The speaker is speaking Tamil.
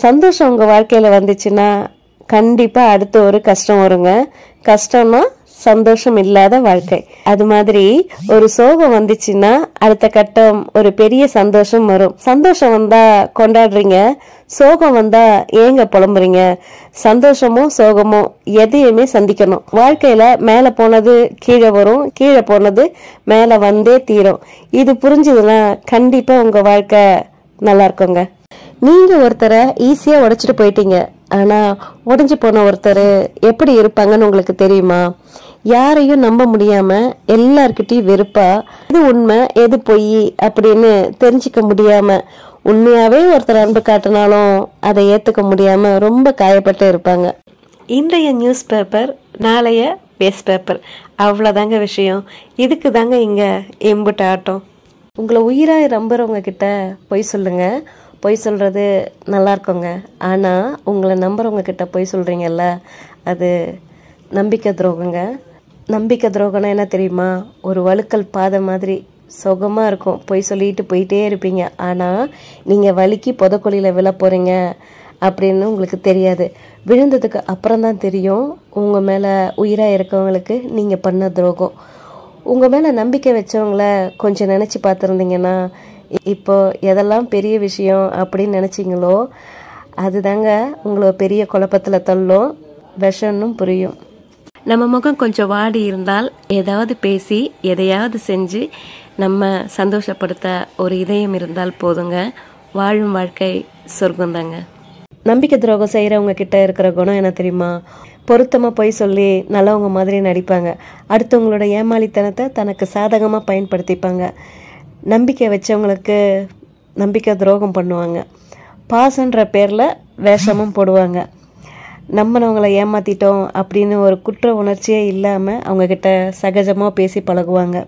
சந்தோஷம் உங்க வாழ்க்கையில வந்துச்சுன்னா கண்டிப்பா அடுத்து ஒரு கஷ்டம் வருங்க. கஷ்டம்னா சந்தோஷம் இல்லாத வாழ்க்கை. அது மாதிரி ஒரு சோகம் வந்துச்சுன்னா அடுத்த கட்டம் ஒரு பெரிய சந்தோஷம் வரும். சந்தோஷம் வந்தா கொண்டாடுறீங்க, சோகம் வந்தா ஏங்க புலம்புறீங்க? சந்தோஷமோ சோகமோ எதையுமே சந்திக்கணும். வாழ்க்கையில மேல போனது கீழே வரும், கீழே போனது மேல வந்தே தீரும். இது புரிஞ்சதுன்னா கண்டிப்பா உங்க வாழ்க்கை நல்லா இருக்குங்க. நீங்க ஒருத்தரை ஈஸியா உடைச்சிட்டு போயிட்டீங்க, ஆனா உடைஞ்சு போன ஒருத்தர் எப்படி இருப்பாங்கன்னு உங்களுக்கு தெரியுமா? யாரையும் நம்ப முடியாம எல்லார்கிட்டயும் வெறுப்பா, எது உண்மை எது பொய் அப்படின்னு தெரிஞ்சுக்க முடியாம, உண்மையாவே ஒருத்தர் அன்பு காட்டினாலும் அதை ஏத்துக்க முடியாம ரொம்ப காயப்பட்டு இருப்பாங்க. இன்றைய நியூஸ் பேப்பர் நாளைய வேஸ்ட் பேப்பர், அவ்வளவுதாங்க விஷயம். இதுக்கு தாங்க இங்க எம்புட்டு ஆட்டம். உங்களை உயிரா நம்புறவங்க கிட்ட பொய் சொல்லுங்க. பொய் சொல்றது நல்லா இருக்குங்க. ஆனா உங்களை நம்புறவங்க கிட்ட பொய் சொல்றீங்கல்ல, அது நம்பிக்கை துரோகங்க. நம்பிக்கை துரோகம்னா என்ன தெரியுமா? ஒரு வழுக்கல் பாதை மாதிரி சுகமா இருக்கும், பொய் சொல்லிட்டு போயிட்டே இருப்பீங்க. ஆனா நீங்க வலிக்கு புதக்குழியில விழ போறீங்க அப்படின்னு உங்களுக்கு தெரியாது. விழுந்ததுக்கு அப்புறம் தான் தெரியும் உங்க மேல உயிரா இருக்கவங்களுக்கு நீங்க பண்ண துரோகம். உங்க மேல நம்பிக்கை வச்சவங்கள கொஞ்சம் நினைச்சு பார்த்துருந்தீங்கன்னா, இப்போ எதெல்லாம் பெரிய விஷயம் அப்படின்னு நினைச்சிங்களோ அதுதாங்க உங்களை பெரிய குழப்பத்துல தள்ளும், விஷம்னும் புரியும். நம்ம முகம் கொஞ்சம் வாடி இருந்தால் ஏதாவது பேசி எதையாவது செஞ்சு நம்ம சந்தோஷப்படுத்த ஒரு இதயம் இருந்தால் போதுங்க. வாழும் வாழ்க்கை சொர்க்கம் தாங்க. நம்பிக்கை துரோகம் செய்யறவங்க கிட்ட இருக்கிற குணம் என்ன தெரியுமா? பொருத்தமா பொய் சொல்லி நல்லவங்க மாதிரி நடிப்பாங்க. அடுத்தவங்களோட ஏமாளித்தனத்தை தனக்கு சாதகமா பயன்படுத்திப்பாங்க. நம்பிக்கை வச்சவங்களுக்கு நம்பிக்கை துரோகம் பண்ணுவாங்க. பாசன்ற பேர்ல வேஷமும் போடுவாங்க. நம்பினவங்களை ஏமாத்திட்டோம் அப்படின்னு ஒரு குற்ற உணர்ச்சியே இல்லாம அவங்க கிட்ட சகஜமா பேசி பழகுவாங்க.